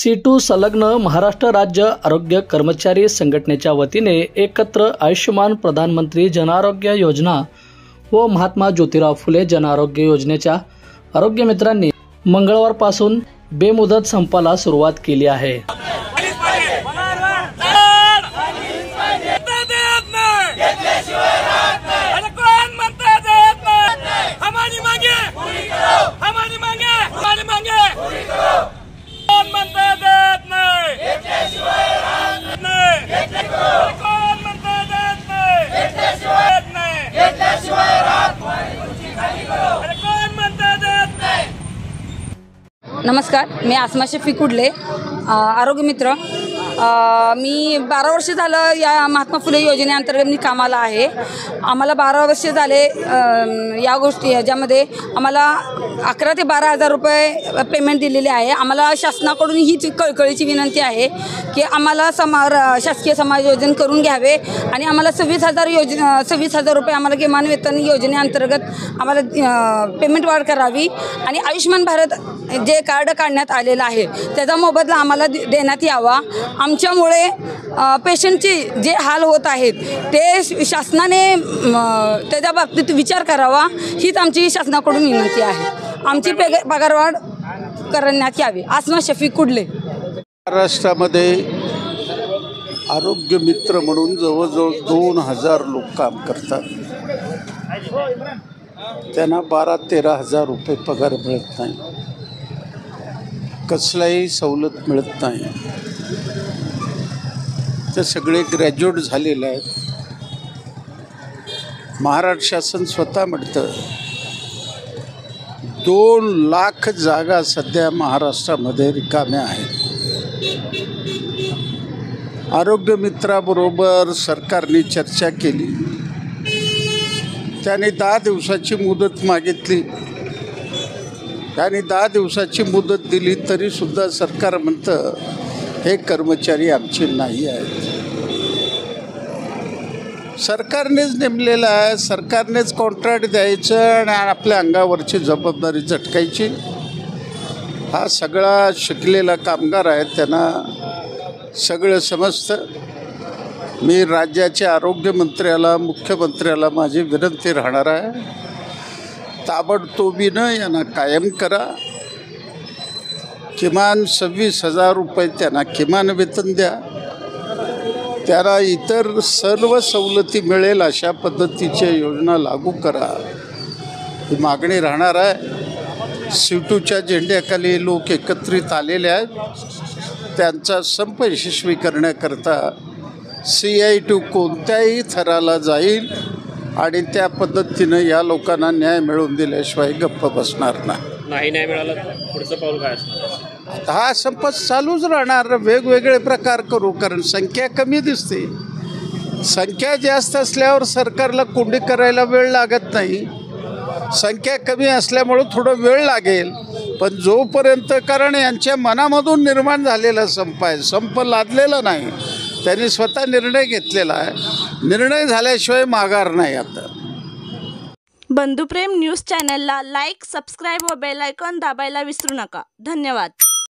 C2 संलग्न महाराष्ट्र राज्य आरोग्य कर्मचारी संघटनेच्या वतीने एकत्र आयुष्यमान प्रधानमंत्री जनआरोग्य योजना व महात्मा ज्योतिराव फुले जनआरोग्य योजनेच्या आरोग्य मित्रांनी मंगळवारपासून बेमुदत संपाला सुरुवात केली आहे। नमस्कार, मी आसमा शफी कुडले, आरोग्य मित्र। मी 12 वर्ष झालं या महात्मा फुले योजनेअंतर्गत मी कामाला आहे। आम्हाला 12 वर्ष झाले या गोष्टी याच्यामध्ये आम्हाला 11 ते 12 हजार रुपये पेमेंट दिलेले आहे। आम्हाला शासनाकडून ही कळकळीची विनंती आहे की आम्हाला शासकीय समायोजन करून घ्यावे आणि आम्हाला 26,000 रुपये आम्हाला किमान वेतन योजनेअंतर्गत आम्हाला पेमेंट वाढ करावी आणि आयुष्यमान भारत जे कार्ड काढण्यात आलेलं आहे त्याचा मोबदला आम्हाला देण्यात यावा। आमच्यामुळे पेशंटचे जे हाल होत आहेत ते शासनाने त्याच्या बाबतीत विचार करावा, हीच आमची शासनाकडून विनंती आहे। आमची पगारवाढ करण्यात यावी। आसमा शफी कुडले। महाराष्ट्रामध्ये आरोग्य मित्र म्हणून जवळजवळ 2000 लोक काम करतात। त्यांना 12-13 हजार रुपये पगार मिळत नाही, कसलाही सवलत मिळत नाही। ते सगळे ग्रॅज्युएट झालेले आहेत। महाराष्ट्र शासन स्वतः म्हणतं 2 लाख जागा सध्या महाराष्ट्रामध्ये रिकाम्या आहेत। आरोग्य मित्राबरोबर सरकारने चर्चा केली, त्याने 10 दिवसाची मुदत मागितली। त्याने 10 दिवसाची मुदत दिली तरीसुद्धा सरकार म्हणतं हे कर्मचारी आमचे नाही आहेत। सरकारनेच नेमलेलं आहे, सरकारनेच कॉन्ट्रॅक्ट द्यायचं आणि आपल्या अंगावरची जबाबदारी झटकायची। हा सगळा शिकलेला कामगार आहे, त्यांना सगळं समजतं। मी राज्याच्या आरोग्यमंत्र्याला, मुख्यमंत्र्याला माझी विनंती राहणार आहे, ताबडतोबीनं यांना कायम करा। किमान 26,000 रुपये त्यांना किमान वेतन द्या। त्यांना इतर सर्व सवलती मिळेल अशा पद्धतीच्या योजना लागू करा, ही मागणी राहणार आहे। C2च्या झेंड्याखाली लोक एकत्रित आलेले आहेत। त्यांचा संप यशस्वी करण्याकरता CI2 कोणत्याही थराला जाईल आणि त्या पद्धतीनं या लोकांना न्याय मिळवून दिल्याशिवाय गप्प बसणार नाही। न्याय मिळाला तर पुढचं पाऊल काय असणार? हा संप चालूच राहणार, वेगवेगळे प्रकार करू, कारण संख्या कमी दिसते। संख्या जास्त असल्यावर सरकारला कोंडी करायला वेळ लागत नाही, संख्या कमी असल्यामुळं थोडं वेळ लागेल। पण जोपर्यंत, कारण यांच्या मनामधून निर्माण झालेला संप आहे, संप लादलेला नाही, त्यांनी स्वतः निर्णय घेतलेला आहे। निर्णय झाल्याशिवाय माघार नाही। आता बंधुप्रेम न्यूज चॅनलला लाईक, सबस्क्राईब व बेल आयकॉन दाबायला विसरू नका। धन्यवाद।